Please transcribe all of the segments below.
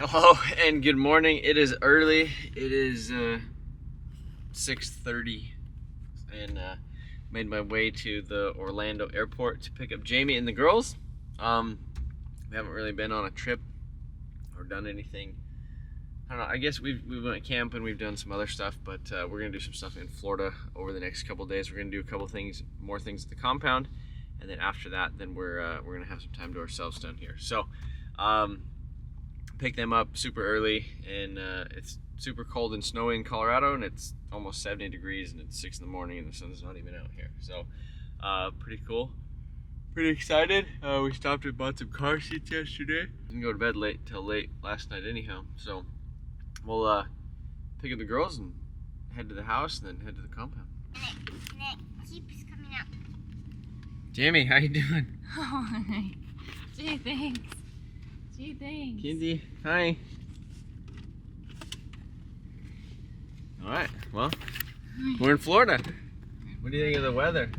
Hello and good morning. It is early. It is 6:30 and made my way to the Orlando airport to pick up Jamie and the girls. We haven't really been on a trip or done anything. I don't know. I guess we went camping. We've done some other stuff, but we're gonna do some stuff in Florida over the next couple days. We're gonna do a couple things, more things at the compound, and then after that, then we're gonna have some time to ourselves down here. So. Pick them up super early, and it's super cold and snowy in Colorado, and it's almost 70 degrees, and it's 6 in the morning, and the sun's not even out here. So pretty cool, pretty excited. We stopped and bought some car seats yesterday. Didn't go to bed till late last night anyhow, so we'll pick up the girls and head to the house and then head to the compound. And it keeps coming up. Jamie, how you doing? Oh, gee, thanks. Gee, thanks. Kinsey, hi. All right, well, we're in Florida. What do you think of the weather?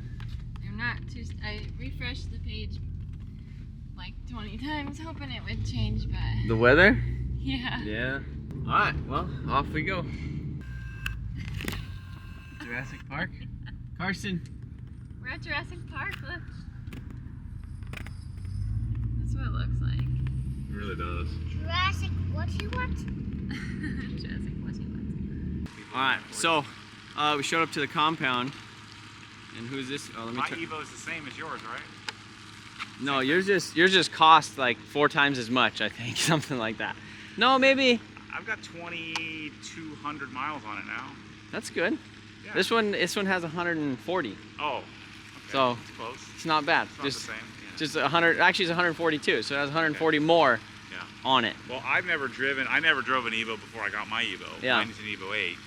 I'm not too. I refreshed the page like 20 times, hoping it would change, but. The weather? Yeah. Yeah. All right, well, off we go. Jurassic Park. Carson. We're at Jurassic Park. Look. That's what it looks like. It really does. Jurassic, what you want? Jurassic, what you want? All right, so we showed up to the compound, and who's this? Oh, let me. My Evo is the same as yours, right? No, yours just cost like 4 times as much, I think, something like that. No, maybe. I've got 2,200 miles on it now. That's good. Yeah. This one has 140. Oh, okay. So It's close. it's not bad. It's not just the same. Yeah. just 100. Actually, it's 142, so it has 140 more Yeah. on it. Well, I never drove an Evo before I got my Evo. Yeah. Mine's an Evo 8,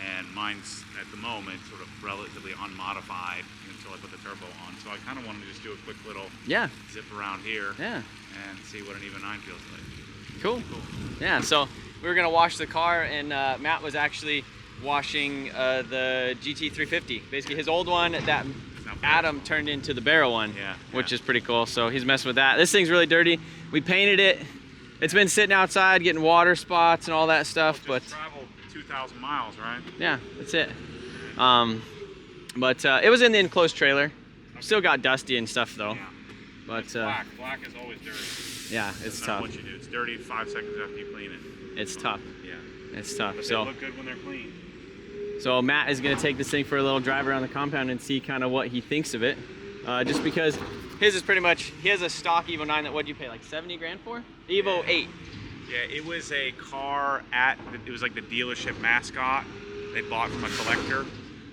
and mine's at the moment sort of relatively unmodified until I put the turbo on. So I kind of wanted to just do a quick little zip around here and see what an Evo 9 feels like. Cool. Yeah, so we were gonna wash the car, and Matt was actually washing the GT350, basically his old one that Adam turned into the barrel one, which is pretty cool. So he's messing with that. This thing's really dirty. We painted it. It's been sitting outside getting water spots and all that stuff, but traveled 2,000 miles, right? yeah, that's it. But it was in the enclosed trailer. Still got dusty and stuff though. Yeah. But It's black. Black is always dirty. yeah, it's No matter tough. what you do, it's dirty 5 seconds after you clean it. It's tough. Yeah. It's tough. But So. they look good when they're clean. So Matt is going to take this thing for a little drive around the compound and see kind of what he thinks of it. Just because his is pretty much, he has a stock Evo 9 that, what'd you pay, like 70 grand for? Evo 8. Yeah, it was a car it was like the dealership mascot they bought from a collector.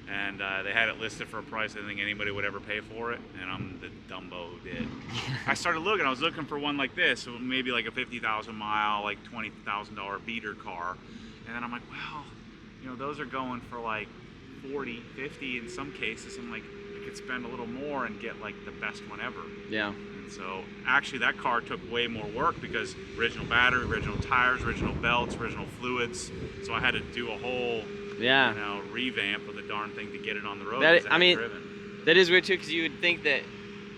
And they had it listed for a price I didn't think anybody would ever pay for it. And I'm the dumbo who did. I started looking, I was looking for one like this, so maybe like a 50,000 mile, like $20,000 beater car. And then I'm like, well, you know, those are going for like 40, 50 in some cases. I'm like, I could spend a little more and get like the best one ever. Yeah. And so actually that car took way more work because original battery, original tires, original belts, original fluids. So I had to do a whole revamp of the darn thing to get it on the road. That, I mean, that is weird too, because you would think that,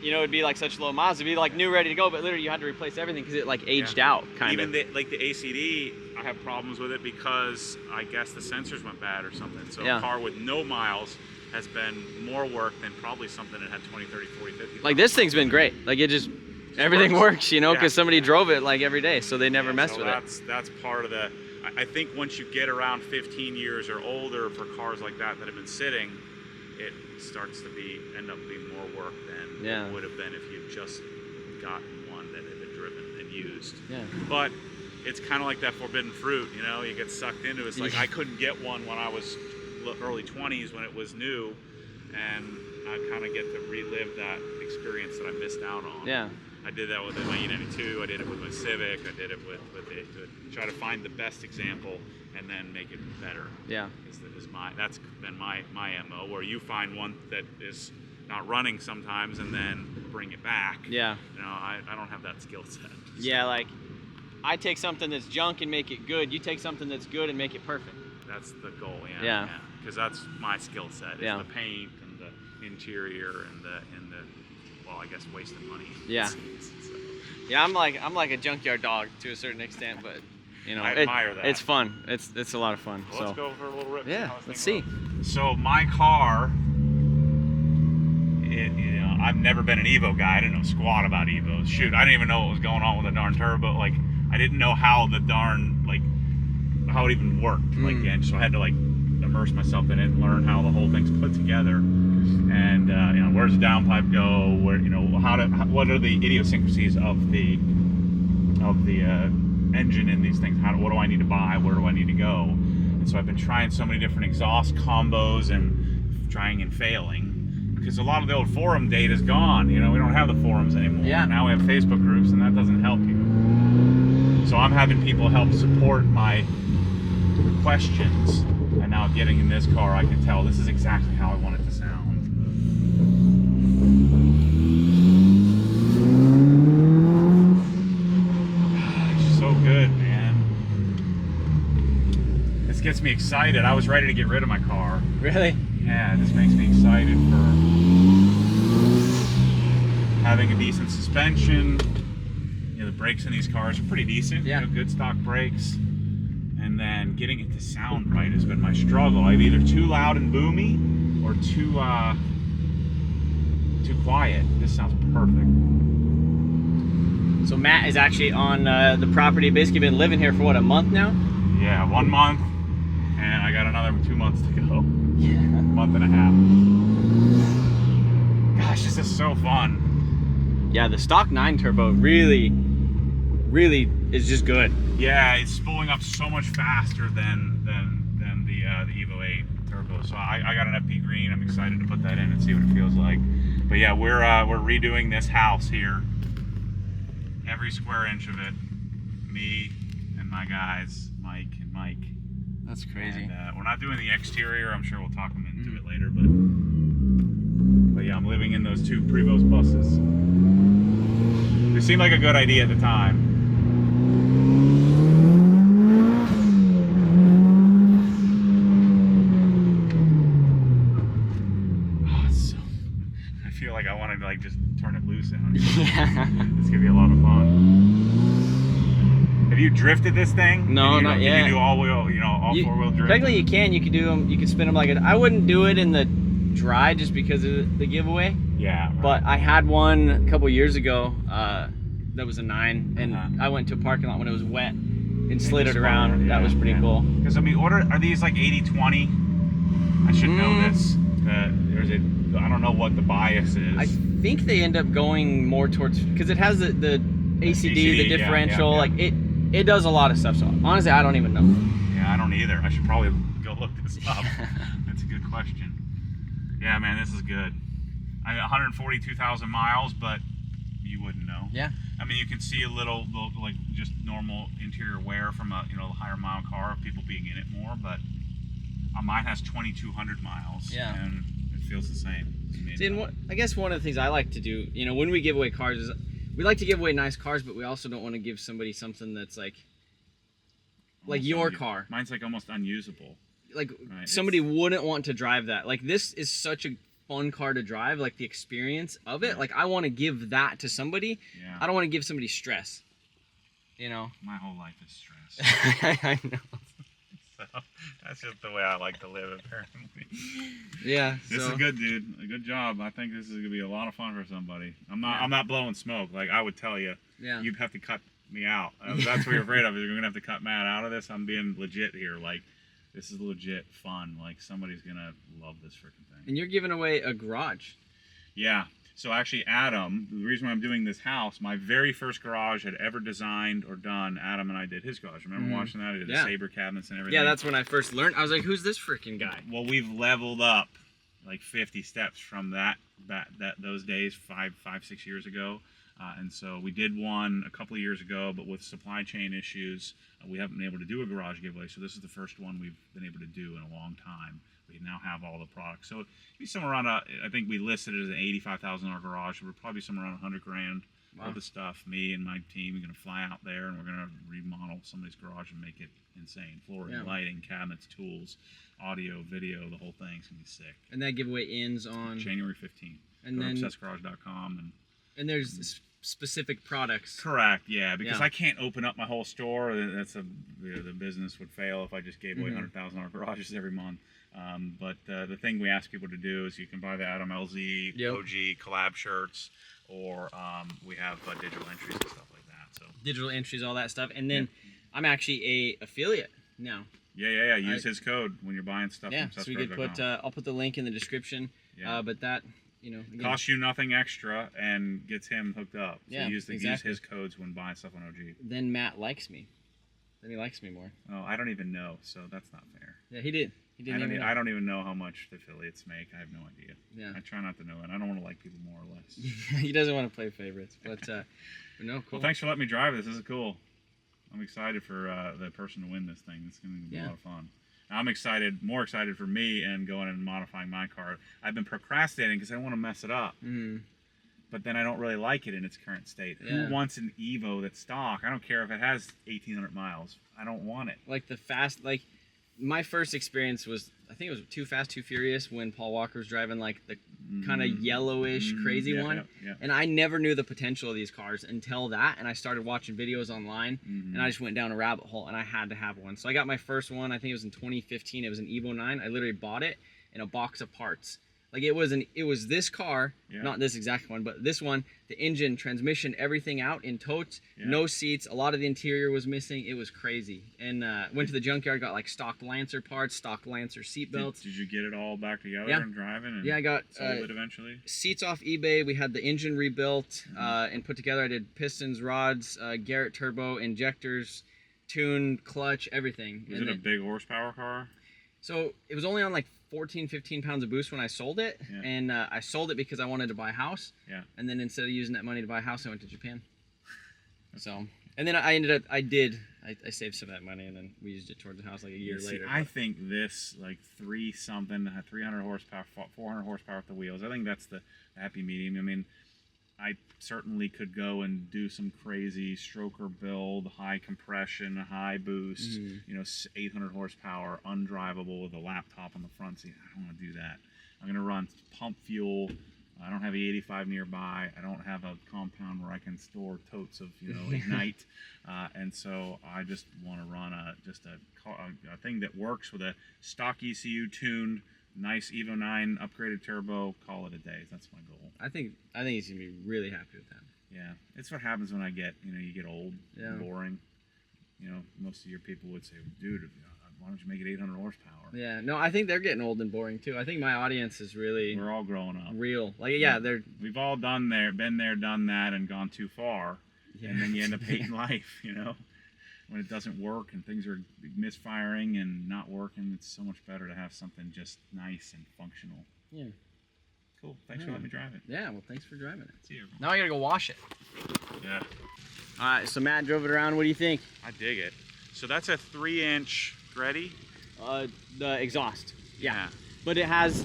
you know, it'd be like such low miles, it'd be like new, ready to go, but literally you had to replace everything because it like aged out, kind of. Even like the ACD, I have problems with it because I guess the sensors went bad or something. So a car with no miles has been more work than probably something that had 20, 30, 40, 50. Like this thing's been great. Like it just, everything works, you know, because somebody drove it like every day, so they never messed with it. That's part of the, I think once you get around 15 years or older for cars like that have been sitting, it starts to end up being more work than it would have been if you'd just gotten one that had been driven and used. Yeah. But it's kind of like that forbidden fruit, you know, you get sucked into it. It's like I couldn't get one when I was early 20s when it was new, and I kind of get to relive that experience that I missed out on. Yeah. I did that with my E92, I did it with my Civic, I did it with to try to find the best example and then make it better. Yeah. That's been my MO, where you find one that is not running sometimes and then bring it back. Yeah. You know, I don't have that skill set. So. Yeah, like I take something that's junk and make it good. You take something that's good and make it perfect. That's the goal, yeah. Because that's my skill set, is the paint and the interior and the well, I guess wasting money. Yeah. So. Yeah, I'm like a junkyard dog to a certain extent, but You know, I admire that. It's fun. It's a lot of fun. Well, so let's go for a little rip. yeah, let's see. So my car, you know, I've never been an Evo guy. I didn't know squat about Evos. Shoot, I didn't even know what was going on with the darn turbo. Like, I didn't know how the darn, like, how it even worked. Like, and so I had to, like, immerse myself in it and learn how the whole thing's put together. And, you know, where's the downpipe go? Where, you know, what are the idiosyncrasies of the engine in these things? What do I need to buy? Where do I need to go? And so I've been trying so many different exhaust combos and trying and failing. Because a lot of the old forum data is gone. You know, we don't have the forums anymore. Yeah. Now we have Facebook groups, and that doesn't help you. So I'm having people help support my questions. And now getting in this car, I can tell this is exactly how I want it to sound. It's so good, man. This gets me excited. I was ready to get rid of my car. Really? Yeah, this makes me excited for having a decent suspension. You know, the brakes in these cars are pretty decent. Yeah. You know, good stock brakes. And then getting it to sound right has been my struggle. I'm either too loud and boomy or too quiet. This sounds perfect. So Matt is actually on the property. Basically been living here for what, a month now? Yeah, 1 month, and I got another 2 months to go. Yeah. Month and a half. Gosh, this is so fun. Yeah, the stock 9 turbo really is just good. Yeah, it's spooling up so much faster than the Evo 8 turbo. So I got an FP green. I'm excited to put that in and see what it feels like. But yeah, we're redoing this house here. Every square inch of it. Me and my guys, Mike and Mike. That's crazy. And, we're not doing the exterior. I'm sure we'll talk them into it later. But yeah, I'm living in those 2 Prevost buses. They seemed like a good idea at the time. I feel like I want to like just turn it loose out. Yeah. It's gonna be a lot of fun. Have you drifted this thing? No, not yet. Can you do all-wheel, you know, all four-wheel drift? Technically, you can. You can do them. You can spin them like I wouldn't do it in the dry just because of the giveaway. Yeah. Right. But I had one a couple years ago. That was a 9, and I went to a parking lot when it was wet and slid it around. Yeah, that was pretty cool. Because I mean, are these like 80/20? I should know this. I don't know what the bias is. I think they end up going more towards, because it has the ACD, the differential, like it does a lot of stuff. So honestly, I don't even know. Yeah, I don't either. I should probably go look this up. That's a good question. Yeah, man, this is good. I got 142,000 miles, but you wouldn't know. Yeah. I mean, you can see a little like just normal interior wear from a higher mile car of people being in it more, but mine has 2,200 miles. Yeah. And it feels the same. See, and I guess one of the things I like to do, when we give away cars, is we like to give away nice cars, but we also don't want to give somebody something that's like your car. Mine's like almost unusable. Like somebody wouldn't want to drive that. Like, this is such a fun car to drive, like the experience of it. Yeah. Like, I want to give that to somebody. Yeah. I don't want to give somebody stress. My whole life is stress. I know. So that's just the way I like to live, apparently. Yeah. This is good, dude. A good job. I think this is gonna be a lot of fun for somebody. I'm not blowing smoke. Like I would tell you. Yeah. You'd have to cut me out. That's what you're afraid of. Is you're gonna have to cut Matt out of this. I'm being legit here. Like, this is legit fun. Like, somebody's gonna love this freaking thing. And you're giving away a garage. Yeah. So actually, Adam, the reason why I'm doing this house, my very first garage I'd ever designed or done, Adam and I did his garage. Remember watching that? I did the Sabre cabinets and everything. Yeah, that's when I first learned. I was like, who's this freaking guy? Well, we've leveled up like 50 steps from those days, 6 years ago. And so we did one a couple of years ago, but with supply chain issues, we haven't been able to do a garage giveaway. So this is the first one we've been able to do in a long time. We now have all the products. So it'd be somewhere around, I think we listed it as an $85,000 garage. We're probably somewhere around $100,000 of the stuff. Me and my team are going to fly out there and we're going to remodel somebody's garage and make it insane. Flooring, lighting, cabinets, tools, audio, video, the whole thing's going to be sick. And that giveaway ends on? January 15th. And Go then to obsessgarage.com. And there's specific products. Correct. Yeah, because Yeah. I can't open up my whole store. That's the business would fail if I just gave away $100,000 garages every month. But the thing we ask people to do is you can buy the Adam LZ Yep. OG collab shirts, or we have digital entries and stuff like that. So Digital entries, all that stuff, and then I'm actually a affiliate now. yeah. Use his code when you're buying stuff. Yeah, from so we could put. I'll put the link in the description. Yeah. But that, again, costs you nothing extra and gets him hooked up. So Yeah, use exactly. his codes when buying stuff on OG. Then Matt likes me. Then he likes me more. Oh, I don't even know, so that's not fair. Yeah, he did. He didn't even know. I don't even know how much the affiliates make. I have no idea. Yeah. I try not to know it. I don't want to like people more or less. He doesn't want to play favorites, but no, cool. Well, thanks for letting me drive this. This is cool. I'm excited for the person to win this thing. It's going to be a lot of fun. I'm excited, more excited for me and going and modifying my car. I've been procrastinating because I don't want to mess it up. But then I don't really like it in its current state. Yeah. Who wants an Evo that's stock? I don't care if it has 1,800 miles. I don't want it. Like my first experience was, I think it was Too Fast, Too Furious, when Paul Walker was driving like the kind of yellowish crazy one. Yeah. And I never knew the potential of these cars until that, and I started watching videos online, and I just went down a rabbit hole, and I had to have one. So I got my first one, I think it was in 2015. It was an Evo 9. I literally bought it in a box of parts. Like it was this car, not this exact one, but this one, the engine, transmission, everything out in totes, no seats. A lot of the interior was missing. It was crazy. And went to the junkyard, got like stock Lancer parts, stock Lancer seat belts. Did you get it all back together and driving? And I got sold it eventually. Seats off eBay. We had the engine rebuilt and put together. I did pistons, rods, Garrett turbo, injectors, tune, clutch, everything. Was it a big horsepower car? So it was only on like 14, 15 pounds of boost when I sold it. And I sold it because I wanted to buy a house. And then instead of using that money to buy a house, I went to Japan. So, and then I saved some of that money, and then we used it towards the house like a year later. I think this, like 300 horsepower, 400 horsepower with the wheels, I think that's the happy medium. I mean, I certainly could go and do some crazy stroker build, high compression, high boost, 800 horsepower, undrivable with a laptop on the front seat. I don't want to do that. I'm going to run pump fuel. I don't have E85 nearby. I don't have a compound where I can store totes of, Ignite. And so I just want to run a thing that works with a stock ECU tuned, nice Evo 9 upgraded turbo. Call it a day. That's my goal. I think he's gonna be really happy with that. Yeah, it's what happens when I get, you get old, and boring. Most of your people would say, dude, why don't you make it 800 horsepower? Yeah, no, I think they're getting old and boring too. I think my audience is really. We're all growing up. Real, We've all been there, done that, and gone too far, and then you end up hating life. When it doesn't work and things are misfiring and not working, it's so much better to have something just nice and functional. Yeah. Cool. Thanks for letting me drive it. Yeah, well, thanks for driving it. See you. Now I gotta go wash it. Yeah. All right, so Matt drove it around. What do you think? I dig it. So that's a 3-inch Greddy? The exhaust. Yeah. But it has,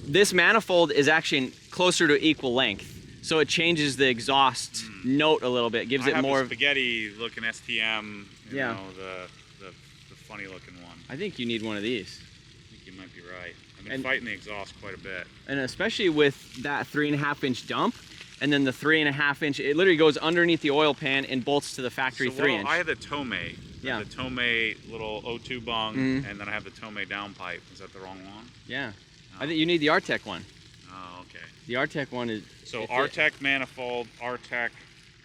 this manifold is actually closer to equal length. So it changes the exhaust note a little bit, gives it more of spaghetti looking STM, the funny looking one. I think you need one of these. I think you might be right. I've been fighting the exhaust quite a bit. And especially with that 3.5-inch dump, and then the 3.5-inch, it literally goes underneath the oil pan and bolts to the factory 3-inch. I have the Tomei. Yeah. The Tomei little O2 bung, and then I have the Tomei downpipe. Is that the wrong one? Yeah. I think you need the Artec one. Oh, okay. The Artec one is. So Artec manifold, Artec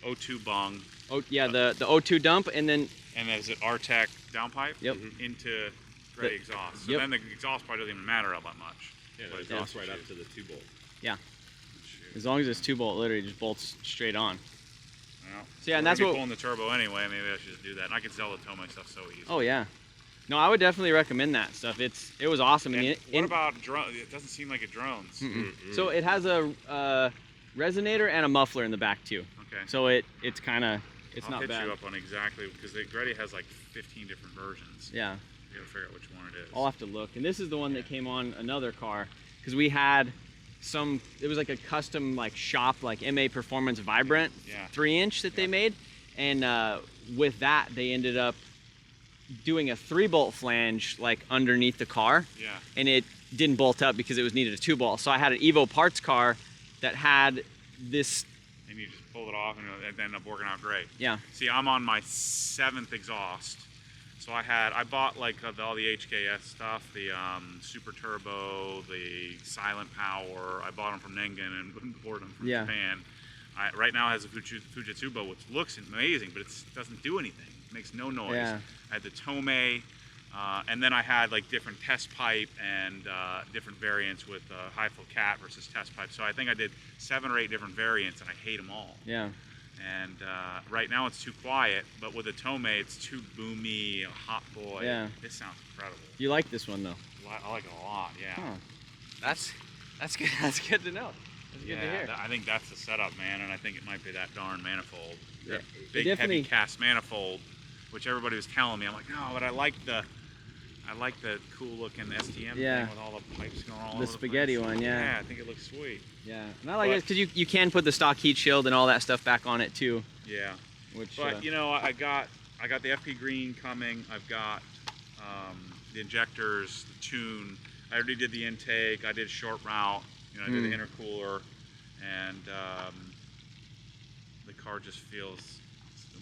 O2 bung. Oh yeah, the O2 dump, and then. And is it Artec downpipe? Yep. Into Greddy exhaust. So then the exhaust probably doesn't even matter all that much. Yeah, the exhaust right up to the 2-bolt. Yeah. As long as it's 2-bolt, literally just bolts straight on. Well, so yeah, and that's what. Pulling the turbo anyway. Maybe I should just do that. And I can sell the Tomei stuff so easy. Oh yeah. No, I would definitely recommend that stuff. It was awesome. And what about drone? It doesn't seem like it drones. So it has a resonator and a muffler in the back too. Okay. So it's kind of I'll not hit bad. you up on exactly because the Greddy has like 15 different versions. Yeah. You gotta figure out which one it is. I'll have to look. And this is the one that came on another car because we had some. It was like a custom shop MA Performance Vibrant 3-inch that they made, and with that they ended up doing a 3-bolt flange underneath the car. Yeah. And it didn't bolt up because it was needed a 2-bolt. So I had an Evo parts car that had this and you just pull it off, and it ended up working out great. Yeah. See, I'm on my 7th exhaust, so I bought like all the HKS stuff, the Super Turbo, the Silent Power. I bought them from Nengen and imported them from Japan. Right now it has a Fujitsubo, which looks amazing, but it doesn't do anything. It makes no noise. Yeah. I had the Tomei, and then I had like different test pipe and different variants with high flow cat versus test pipe. So I think I did 7 or 8 different variants, and I hate them all. Yeah. And right now it's too quiet, but with the Tomei it's too boomy, a hot boy. Yeah. It sounds incredible. You like this one though? I like it a lot. Yeah. Huh. That's good. That's good to know. That's good to hear. I think that's the setup, man, and I think it might be that darn manifold. Yeah. That big heavy cast manifold, which everybody was telling me. I'm like, no, but I like the cool looking STM thing with all the pipes going all over the spaghetti place. one, yeah. Yeah, I think it looks sweet. Yeah, and I like it because you can put the stock heat shield and all that stuff back on it too. Yeah. Which, but you know, I got the FP green coming. I've got the injectors, the tune. I already did the intake. I did short route. You know, I did the intercooler, and the car just feels.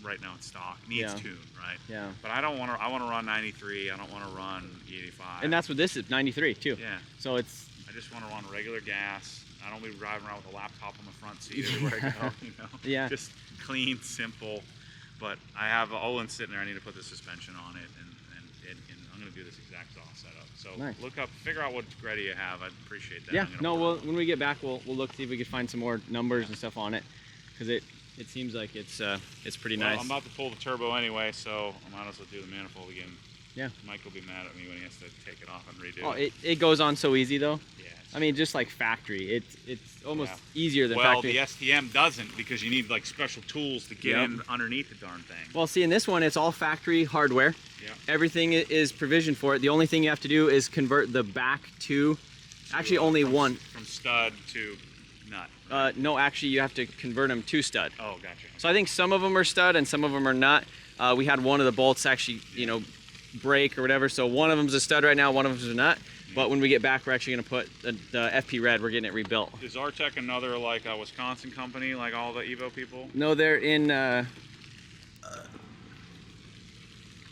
Right now it's stock. Needs tune, right? Yeah. But I don't want to. I want to run 93. I don't want to run 85. And that's what this is, 93 too. Yeah. So it's. I just want to run regular gas. I don't be driving around with a laptop on the front seat everywhere I go. You know. Yeah. Just clean, simple. But I have Olin sitting there. I need to put the suspension on it, and I'm going to do this exact saw setup. So look up, figure out what grid you have. I'd appreciate that. Yeah. No. Well, when we get back, we'll look see if we can find some more numbers and stuff on it, because it seems like it's pretty nice. I'm about to pull the turbo anyway, so I might as well do the manifold again. Yeah. Mike will be mad at me when he has to take it off and redo it. it. It goes on so easy though. Yeah. I mean, just like factory, it's almost easier than factory. Well, the STM doesn't, because you need like special tools to get in underneath the darn thing. Well, see, in this one, it's all factory hardware. Yeah. Everything is provisioned for it. The only thing you have to do is convert the back to, actually only one. From stud to nut. No, actually, you have to convert them to stud. Oh, gotcha. So I think some of them are stud and some of them are not. We had one of the bolts actually, break or whatever. So one of them's a stud right now, one of them's a nut. But when we get back, we're actually going to put the FP Red. We're getting it rebuilt. Is Artec another like a Wisconsin company, like all the Evo people? No, they're in.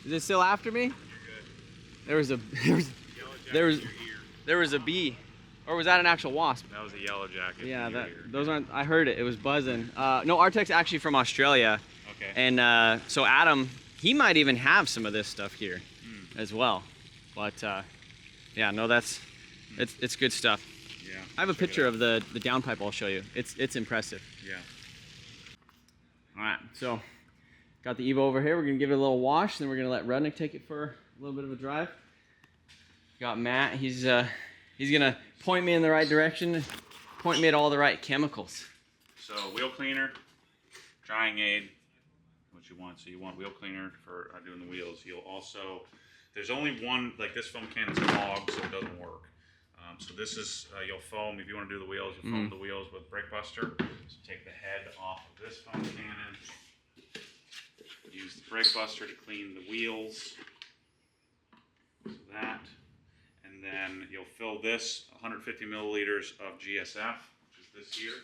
Is it still after me? You're good. There was a bee, or was that an actual wasp? That was a yellow jacket. Yeah, those aren't. I heard it. It was buzzing. No, Artec's actually from Australia. Okay. And so Adam, he might even have some of this stuff here as well. But yeah, no, it's good stuff. Yeah. I have a picture of the downpipe I'll show you. It's impressive. Yeah. All right, so got the Evo over here. We're gonna give it a little wash, then we're gonna let Rudnick take it for a little bit of a drive. Got Matt. He's gonna point me in the right direction, point me at all the right chemicals. So wheel cleaner, drying aid, what you want. So you want wheel cleaner for doing the wheels. You'll also, there's only one, like this foam can is clogged, so it doesn't work. So this is, you'll foam, if you want to do the wheels, you'll foam the wheels with brake buster. So take the head off of this foam cannon. Use the brake buster to clean the wheels. So that. And then you'll fill this 150 milliliters of GSF, which is this here,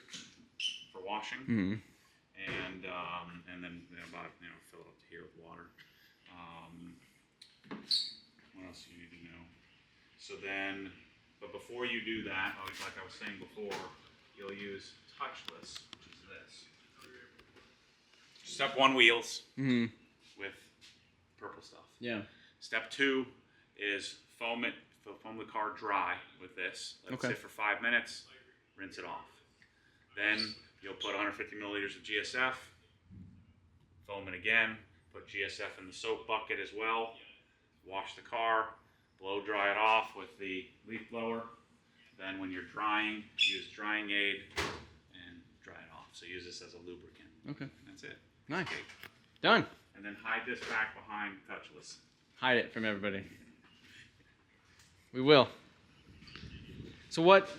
for washing. And then about fill it up to here with water. What else do you need to know? So then, but before you do that, like I was saying before, you'll use touchless, which is this. Step 1, wheels with purple stuff. Yeah. Step 2 is foam the car dry with this. Let it sit for 5 minutes, rinse it off. Then you'll put 150 milliliters of GSF, foam it again, put GSF in the soap bucket as well, wash the car, blow dry it off with the leaf blower. Then when you're drying, use drying aid and dry it off. So use this as a lubricant. Okay. And that's it. Nice. Done. And then hide this back behind touchless. Hide it from everybody. We will. So what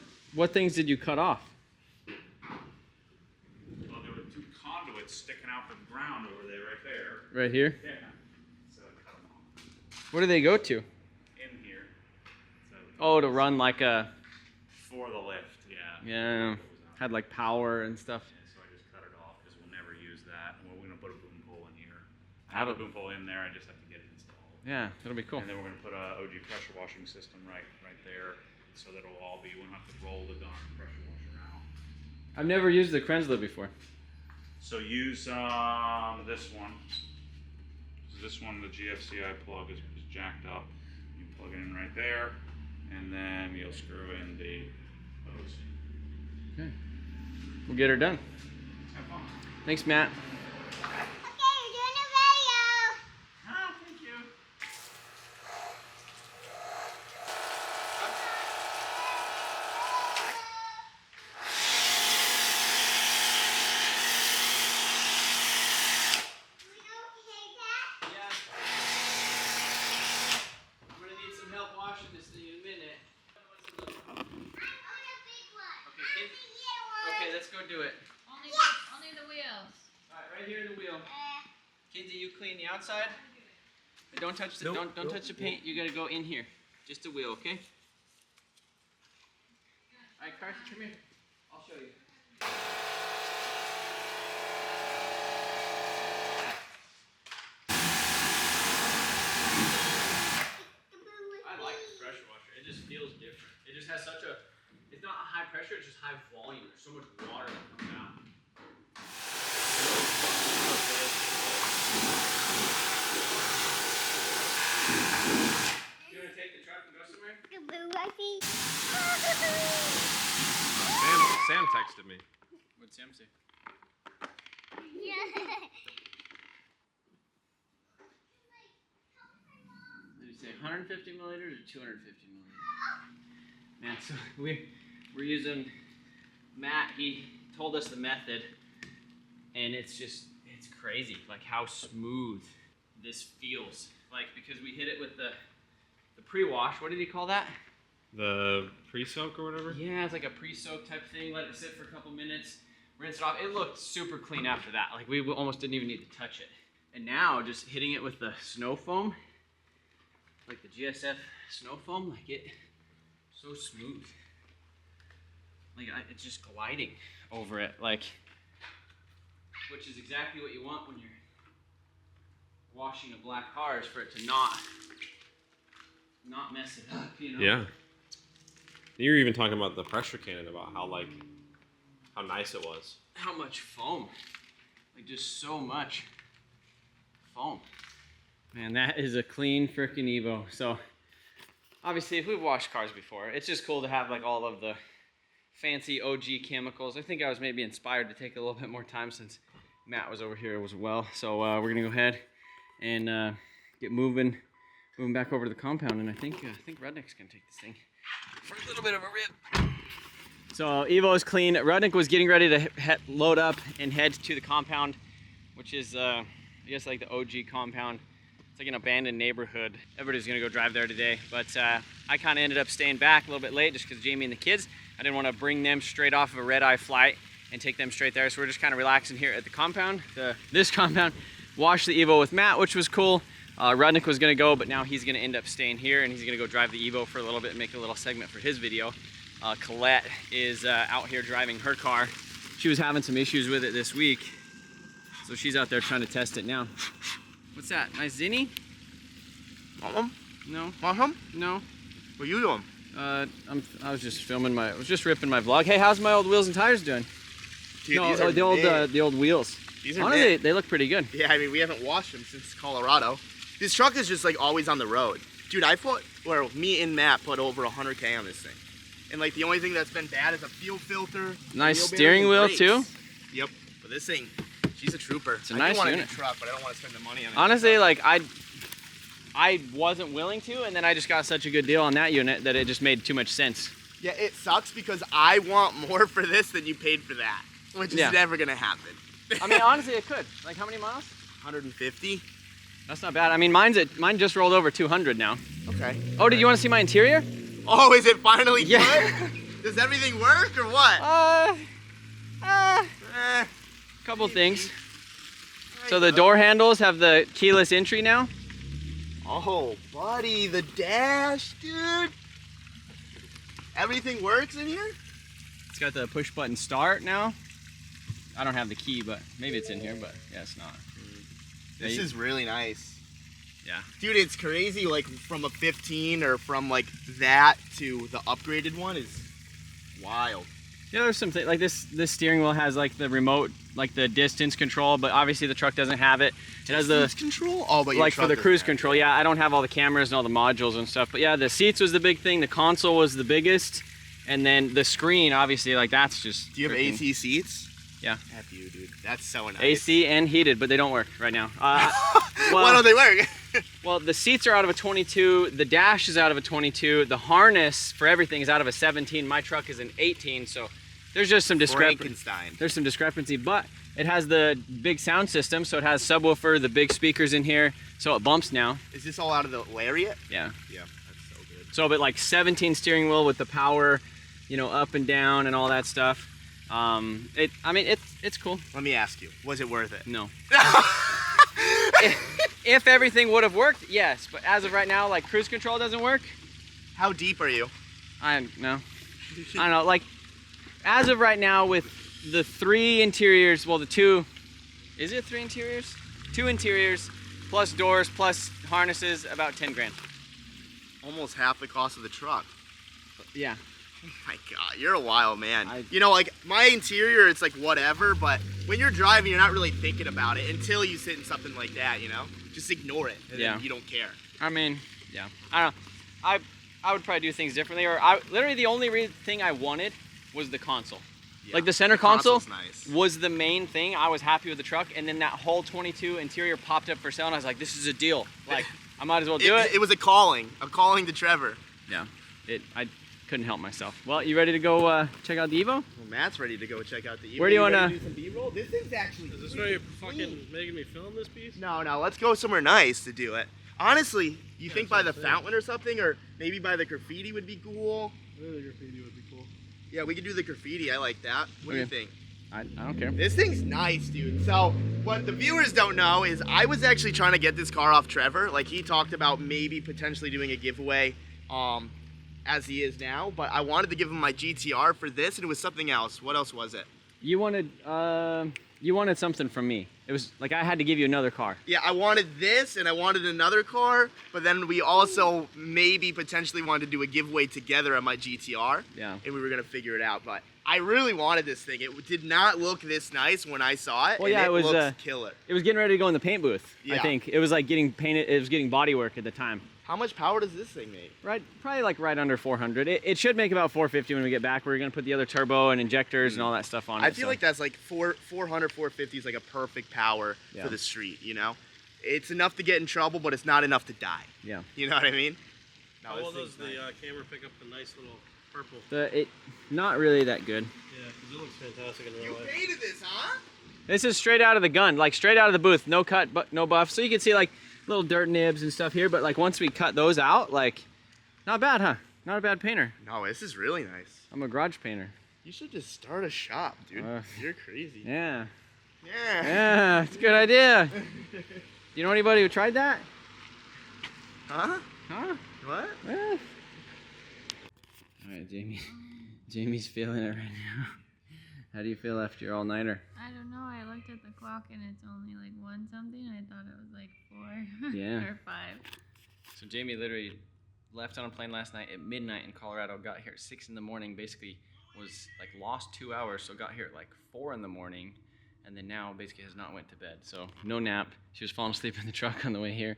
things did you cut off? Well, there were 2 conduits sticking out from the ground over there, right there. Right here? Yeah. So I cut them off. Where do they go to? In here. So Oh, to run like a... for the lift, yeah. Yeah. Had like power and stuff. Yeah, so I just cut it off. I have a boom pole in there. I just have to get it installed. Yeah, that'll be cool. And then we're gonna put a OG pressure washing system right there, so that it'll all be. We won't have to roll the darn pressure washer out. I've never used the Krensler before. So use this one. This one, the GFCI plug is jacked up. You plug it in right there, and then you'll screw in the hose. Okay. We'll get her done. Have fun. Thanks, Matt. Do it. Only the wheels. Alright, right here in the wheel. Kinsey, you clean the outside. But don't touch the don't touch the paint. You gotta go in here. Just the wheel, okay? Alright, Carson, come here. I'll show you. I like the pressure washer. It just feels different. It just has such a it's not high pressure, it's just high volume. There's so much water that comes out. You want to take the truck and go somewhere? Sam texted me. What'd Sam say? Did he say 150 milliliters or 250 milliliters? Man, so we're using Matt. He told us the method, and it's crazy, like how smooth this feels. Like because we hit it with the pre-wash. What did he call that? The pre-soak or whatever? Yeah, it's like a pre-soak type thing. Let it sit for a couple minutes, rinse it off. It looked super clean after that. Like we almost didn't even need to touch it. And now just hitting it with the snow foam, like the GSF snow foam, like it, so smooth. Like it's just gliding over it, like, which is exactly what you want when you're washing a black car, is for it to not mess it up, you know? Yeah. You were even talking about the pressure cannon, about how nice it was. How much foam, like just so much foam. Man, that is a clean frickin' Evo. So obviously if we've washed cars before, it's just cool to have like all of the fancy OG chemicals. I think I was maybe inspired to take a little bit more time since Matt was over here as well. So we're gonna go ahead and get moving back over to the compound, and I think Rudnick's gonna take this thing for a little bit of a rip. So Evo is clean. Rudnick was getting ready to load up and head to the compound, which is I guess like the OG compound. It's like an abandoned neighborhood. Everybody's gonna go drive there today, but I kind of ended up staying back a little bit late just because Jamie and the kids, I didn't want to bring them straight off of a red-eye flight and take them straight there. So we're just kind of relaxing here at the compound, this compound. Washed the Evo with Matt, which was cool. Rudnick was gonna go, but now he's gonna end up staying here, and he's gonna go drive the Evo for a little bit and make a little segment for his video. Colette is out here driving her car. She was having some issues with it this week, so she's out there trying to test it now. What's that? Nice zinny? Want one? No. Want some? No. What are you doing? I was just filming I was just ripping my vlog. Hey, how's my old wheels and tires doing? Dude, no, these are the old wheels. These are honestly, they look pretty good. Yeah, I mean, we haven't washed them since Colorado. This truck is just like always on the road. Dude, me and Matt put over 100K on this thing. And like the only thing that's been bad is a fuel filter. Nice steering wheel too. Yep. But this thing, she's a trooper. It's a nice want unit. a new truck, but I don't want to spend the money on it. Honestly, like I wasn't willing to, and then I just got such a good deal on that unit that it just made too much sense. Yeah, it sucks because I want more for this than you paid for that, which is never gonna happen. I mean, honestly, it could. Like, how many miles? 150. That's not bad. I mean, mine just rolled over 200 now. Okay. Oh, did you want to see my interior? Oh, is it finally good? Does everything work or what? Couple things. So the door handles have the keyless entry now. Oh, buddy, the dash, dude. Everything works in here? It's got the push button start now. I don't have the key, but maybe it's in here, but yeah, it's not. This is really nice. Yeah. Dude, it's crazy, like, from a 15 or from, like, that to the upgraded one is wild. Yeah, there's some things, like this steering wheel has, like, the remote, like, the distance control, but obviously the truck doesn't have it. It has the... control? Oh, but your like, truck for the doesn't cruise have it. control. Yeah, I don't have all the cameras and all the modules and stuff. But yeah, the seats was the big thing. The console was the biggest. And then the screen, obviously, like, that's just... Do you have freaking- AC seats? Yeah. F you, dude. That's so nice. AC and heated, but they don't work right now. Why Well, don't they work? well, the seats are out of a 22. The dash is out of a 22. The harness for everything is out of a 17. My truck is an 18, so there's just some discrepancy. Frankenstein. There's some discrepancy, but it has the big sound system, so it has subwoofer, the big speakers in here, so it bumps now. Is this all out of the Lariat? Yeah. Yeah, that's so good. So, but like 17 steering wheel with the power, you know, up and down and all that stuff. I mean, it's cool. Let me ask you, was it worth it? No. if everything would have worked, yes. But as of right now, like cruise control doesn't work. How deep are you? I don't know. Like, as of right now, with the 3 interiors, well, the 2, is it 3 interiors? 2 interiors, plus doors, plus harnesses, about 10 grand. Almost half the cost of the truck. Yeah. Oh my God, you're a wild man. I- You know, like my interior, it's like whatever, but when you're driving, you're not really thinking about it until you sit in something like that, you know? Just ignore it, and Yeah. then you don't care. I mean, yeah. I don't know. I would probably do things differently, or literally the only thing I wanted was the console. Yeah. Like the center console console's nice. was the main thing. I was happy with the truck, and then that whole 22 interior popped up for sale, and I was like, this is a deal. Like, I might as well do it. It was a calling to Trevor. Yeah. I couldn't help myself. Well, you ready to go check out the Evo? Well, Matt's ready to go check out the Evo. Where do you wanna- ready to do some B-roll? This thing's actually Is this pretty why you're clean. fucking making me film this piece? No, let's go somewhere nice to do it. Honestly, you think by the that's what I'm saying. fountain or something, or maybe by the graffiti would be cool? I think the graffiti would be cool. Yeah, we could do the graffiti. I like that. What do you Okay. think? I don't care. This thing's nice, dude. So, what the viewers don't know is I was actually trying to get this car off Trevor. Like, he talked about maybe potentially doing a giveaway as he is now, but I wanted to give him my GTR for this, and it was something else. What else was it? You wanted something from me. It was like I had to give you another car. Yeah, I wanted this, and I wanted another car, but then we also maybe potentially wanted to do a giveaway together on my GTR. Yeah. And we were gonna figure it out, but I really wanted this thing. It did not look this nice when I saw it. Well, and yeah, it it was, looks killer. It was getting ready to go in the paint booth. I Yeah. think it was like getting painted. It was getting body work at the time. How much power does this thing make? Probably like right under 400. It should make about 450 when we get back. We're gonna put the other turbo and injectors and all that stuff on it. I feel like that's like 400, 450 is like a perfect power Yeah. for the street, you know? It's enough to get in trouble, but it's not enough to die. Yeah. You know what I mean? No, How this well does thing's the nice. camera pick up the nice little purple? Not really that good. Yeah, because it looks fantastic in You real life. painted this, huh? This is straight out of the gun, like straight out of the booth. No cut, but no buff. So you can see like little dirt nibs and stuff here. But like once we cut those out, like not bad, huh? Not a bad painter. No, this is really nice. I'm a garage painter. You should just start a shop, dude. You're crazy. Yeah. Yeah. Yeah, it's a good idea. Do you know anybody who tried that? Huh? Huh? What? Eh. All right, Jamie. Jamie's feeling it right now. How do you feel after your all-nighter? I don't know. I looked at the clock and it's only like 1 something. I thought it was like 4 Yeah. or 5. So Jamie literally left on a plane last night at midnight in Colorado, got here at 6 in the morning, basically was like lost 2 hours, so got here at like 4 in the morning, and then now basically has not went to bed. So no nap. She was falling asleep in the truck on the way here.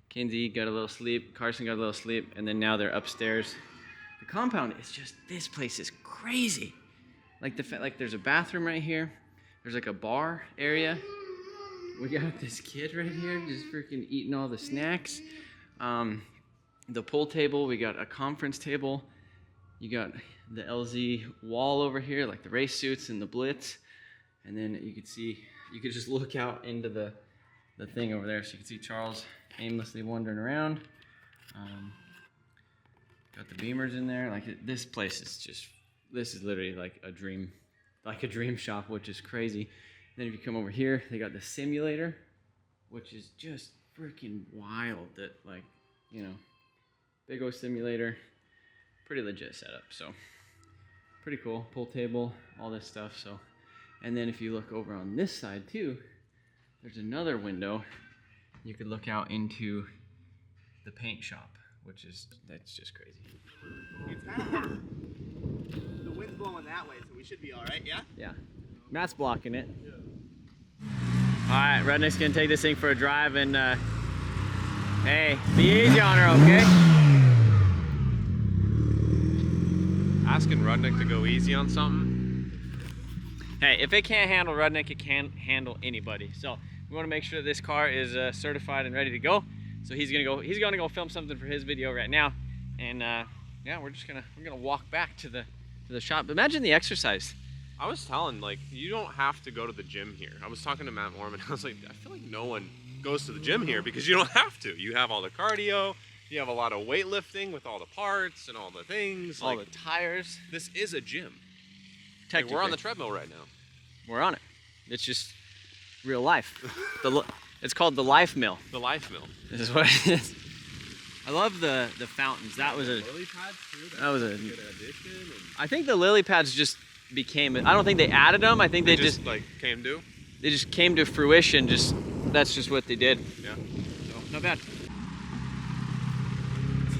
Kinsey got a little sleep, Carson got a little sleep, and then now they're upstairs. The compound is just, this place is crazy. Like like there's a bathroom right here. There's like a bar area. We got this kid right here just freaking eating all the snacks. The pool table, we got a conference table. You got the LZ wall over here, like the race suits and the Blitz. And then you could see, you could just look out into the thing over there. So you can see Charles aimlessly wandering around. Got the Beamers in there. Like this place is just, this is literally like a dream shop, which is crazy. Then if you come over here, they got the simulator, which is just freaking wild. That, like, you know, big old simulator, pretty legit setup. So pretty cool. Pool table, all this stuff. So, and then if you look over on this side too, there's another window, you could look out into the paint shop, that's just crazy. It's kind of the wind's blowing that way, so we should be all right. Yeah. Yeah. Matt's blocking it. All right, Redneck's gonna take this thing for a drive, and hey, be easy on her, okay? Asking Rudnick to go easy on something. Hey, if it can't handle Rudnick, it can't handle anybody. So we want to make sure that this car is certified and ready to go. So he's gonna go film something for his video right now, and yeah, we're gonna walk back to the shop. But imagine the exercise. I was telling, like, you don't have to go to the gym here. I was talking to Matt Mormon. I was like, I feel like no one goes to the gym here because you don't have to. You have all the cardio. You have a lot of weightlifting with all the parts and all the things. All like, the tires. This is a gym. Like, Technically. we're on the treadmill right now. We're on it. It's just real life. It's called the Life Mill. The Life Mill. This is what it is. I love the fountains. That was a Lily pads too. that was a good addition. And I think the lily pads just became, I don't think they added them. I think they just like came to. they just came to fruition. That's just what they did. Yeah. So not bad.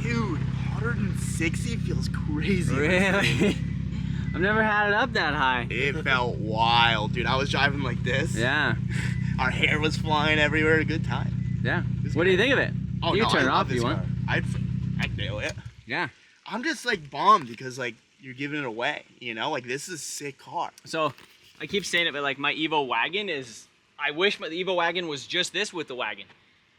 Dude, 160 feels crazy. Really? I've never had it up that high. It felt wild, dude. I was driving like this. Yeah. Our hair was flying everywhere. A good time. Yeah. This What do you think of it? Oh, You no, can turn I it love off if this you want. car. I'd nail it. Yeah. I'm just like bummed because like you're giving it away. You know, like this is a sick car. So I keep saying it, but like my Evo wagon I wish the Evo wagon was just this with the wagon.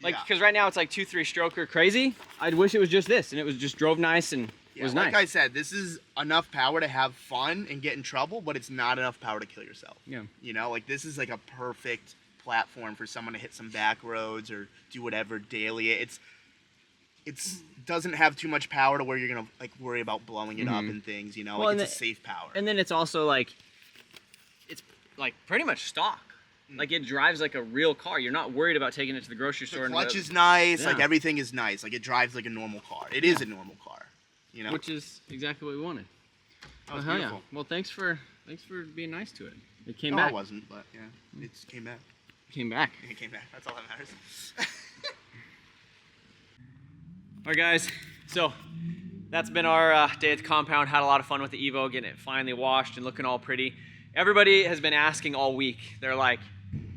Like, Yeah. because right now it's like 2-3 stroker crazy. I'd wish it was just this, and it was just drove nice and Yeah, was like nice. I said, this is enough power to have fun and get in trouble, but it's not enough power to kill yourself. Yeah. You know, like this is like a perfect platform for someone to hit some back roads or do whatever daily. It's doesn't have too much power to where you're gonna like worry about blowing it up and things. You know, Well, like and it's a safe power. And then it's also like, it's like pretty much stock. Like it drives like a real car. You're not worried about taking it to the grocery store. The and clutch is nice. Like Yeah. everything is nice. Like it drives like a normal car. It is a normal car. You know. which is exactly what we wanted. That was hell beautiful. yeah. Well, thanks for being nice to it. It came No, back. it wasn't, but yeah, it came back. Came back. It came back. That's all that matters. All right, guys. So that's been our day at the compound. Had a lot of fun with the Evo, getting it finally washed and looking all pretty. Everybody has been asking all week. They're like,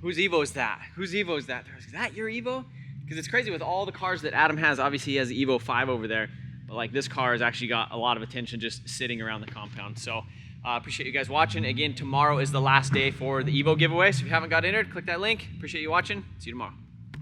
"Whose Evo is that? Whose Evo is that?" They're like, "Is that your Evo?" Because it's crazy with all the cars that Adam has. Obviously, he has the Evo 5 over there, but like this car has actually got a lot of attention just sitting around the compound. So appreciate you guys watching. Again, tomorrow is the last day for the Evo giveaway. So if you haven't got entered, click that link. Appreciate you watching. See you tomorrow.